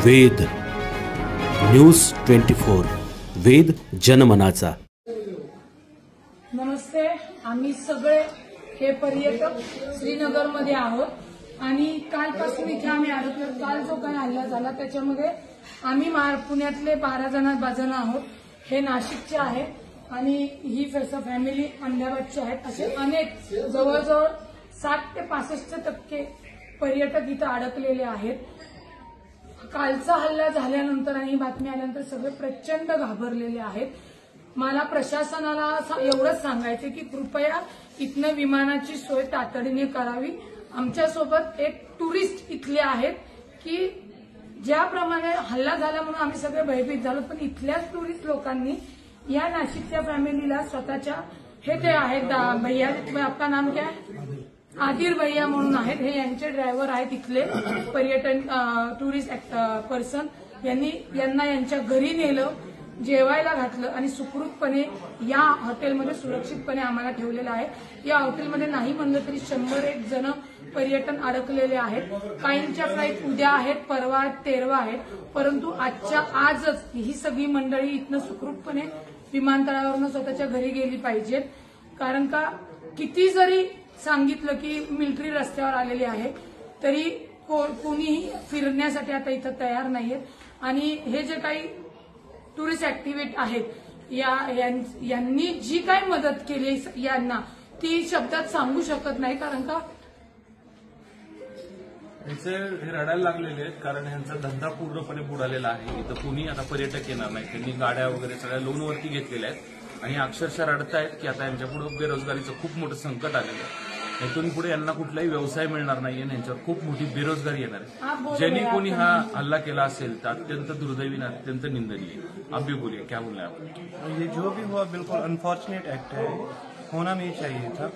वेद news 24 वेद जनमनाचा। नमस्ते, आम्ही सगळे हे पर्यटक श्रीनगरमध्ये आहोत आणि कालपासून इथे आम्ही आलो। तर काल जो काही हल्ला झाला त्याच्यामध्ये आम्ही पुण्यातले 12 जण आहोत। हे नाशिकचे आहेत आणि ही फॅमिली अहमदाबादची आहेत। असे अनेक जवळजवळ 60 ते 65% पर्यटक इथं अडकलेले आहेत। कालचा हल्ला झाल्यानंतर आणि ही बातमी आल्यानंतर सगळे प्रचंड घाबरलेले आहेत। मला प्रशासनाला एवढंच सांगायचं की कृपया इथनं विमानाची सोय तातडीने करावी। आमच्यासोबत एक टुरिस्ट इथले आहेत की ज्याप्रमाणे हल्ला झाला म्हणून आम्ही सगळे भयभीत झालो, पण इथल्याच टुरिस्ट लोकांनी या नाशिकच्या फॅमिलीला स्वतःच्या हे ते आहेत भैया, आपका नाम क्या है? आदिर भैया म्हणून आहेत। हे यांचे ड्रायव्हर आहेत इथले पर्यटन टुरिस्ट पर्सन। यांना यांच्या घरी नेलं, जेवायला घातलं आणि सुखरूपपणे या हॉटेलमध्ये सुरक्षितपणे आम्हाला ठेवलेलं आहे। या हॉटेलमध्ये नाही म्हणलं तरी 101 जण पर्यटन अडकलेले आहेत। काहींच्या फ्लाईट उद्या आहेत, परवा 13 आहेत, परंतु आजच ही सगळी मंडळी इथनं सुखरूपपणे विमानतळावरून स्वतःच्या घरी गेली पाहिजेत। कारण का किती जरी सांगितलं की मिलिटरी रस्त्यावर आलेली आहे तरी कोणीही फिरण्यासाठी आता इथं तयार नाहीयेत। आणि हे जे काही टुरिस्ट ऍक्टिव्हिटी आहेत यांनी जी काही मदत केली यांना ती शब्दात सांगू शकत नाही। कारण का यांचे हे रडायला लागलेले आहेत, कारण यांचा धंदा पूर्णपणे बुडालेला आहे। इथं कुणी आता पर्यटक येणार नाही। त्यांनी गाड्या वगैरे सगळ्या लोनवरती घेतलेल्या आहेत आणि अक्षरशः रडतायत की आता यांच्यापुढे बेरोजगारीचं खूप मोठं संकट आलेलं आहे। इथून पुढे यांना कुठलाही व्यवसाय मिळणार नाहीये, यांच्यावर खूप मोठी बेरोजगारी येणार आहे। ज्यांनी कोणी हा हल्ला केला असेल तर अत्यंत दुर्दैवी आणि अत्यंत निंदनीय। आप भी बोलिए, क्या बोलना है आप? ये जो भी हुआ बिल्कुल अनफॉर्चुनेट एक्ट है, होना नहीं चाहिए था।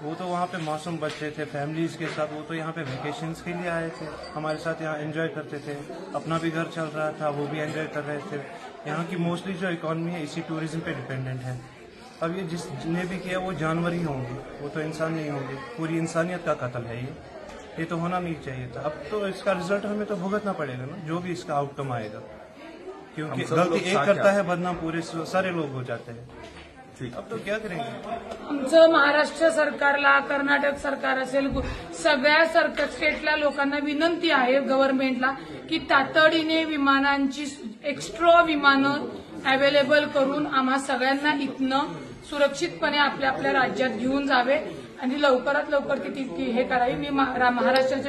वो तो वहाँ पे मासूम बच्चे थे फैमिलीज के साथ, वो तो यहाँ पे वेकेशंस के लिए आए थे, हमारे साथ यहाँ एंजॉय करते थे, अपना भी घर चल रहा था, वो भी एंजॉय कर रहे थे। यहाँ की मोस्टली जो इकॉनमी है इसी टूरिज्म पे डिपेंडेंट है। अब ये जिसने भी किया वो जानवर ही होंगे, वो तो इंसान नहीं होंगे। पूरी इंसानियत का कत्ल है ये तो होना नहीं चाहिए था। अब तो इसका रिजल्ट हमें तो भुगतना पड़ेगा ना, जो भी इसका आउटकम आएगा, क्योंकि गलती एक करता है बदनाम पूरे सारे लोग हो जाते हैं। अब तो क्या करेंगे? आमचं महाराष्ट्र सरकारला, कर्नाटक सरकार असेल, सगळ्या स्टेटला लोकांना विनंती आहे गव्हर्नमेंटला की तातडीने विमानांची एक्स्ट्रा विमानं अवेलेबल करून आम्हा सगळ्यांना इथनं सुरक्षितपणे आपल्या राज्यात घेऊन जावे आणि लवकरात लवकर ती हे करावी। मी महाराष्ट्राचे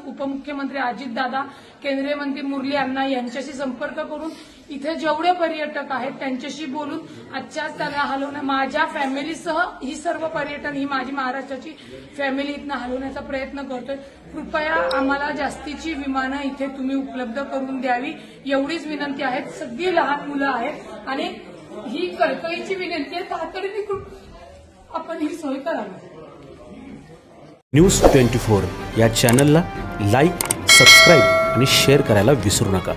उपमुख्यमंत्री अजितदादा, केंद्रीय मंत्री मुरली अण्णा यांच्याशी संपर्क करून इथे जेवढे पर्यटक आहेत त्यांच्याशी बोलून आजच्याच त्याला हलवण्या माझ्या फॅमिलीसह ही सर्व पर्यटन ही माझी महाराष्ट्राची फॅमिली इथनं हलवण्याचा प्रयत्न करतोय। कृपया आम्हाला जास्तीची विमानं इथे तुम्ही उपलब्ध करून द्यावी एवढीच विनंती आहे। सगळी लहान मुलं आहेत आणि ही कळकळीची विनंती आहे, तातडीने आपण ही सोय करावी। न्यूज 24 या चॅनलला लाईक, सबस्क्राईब आणि शेअर करायला विसरू नका।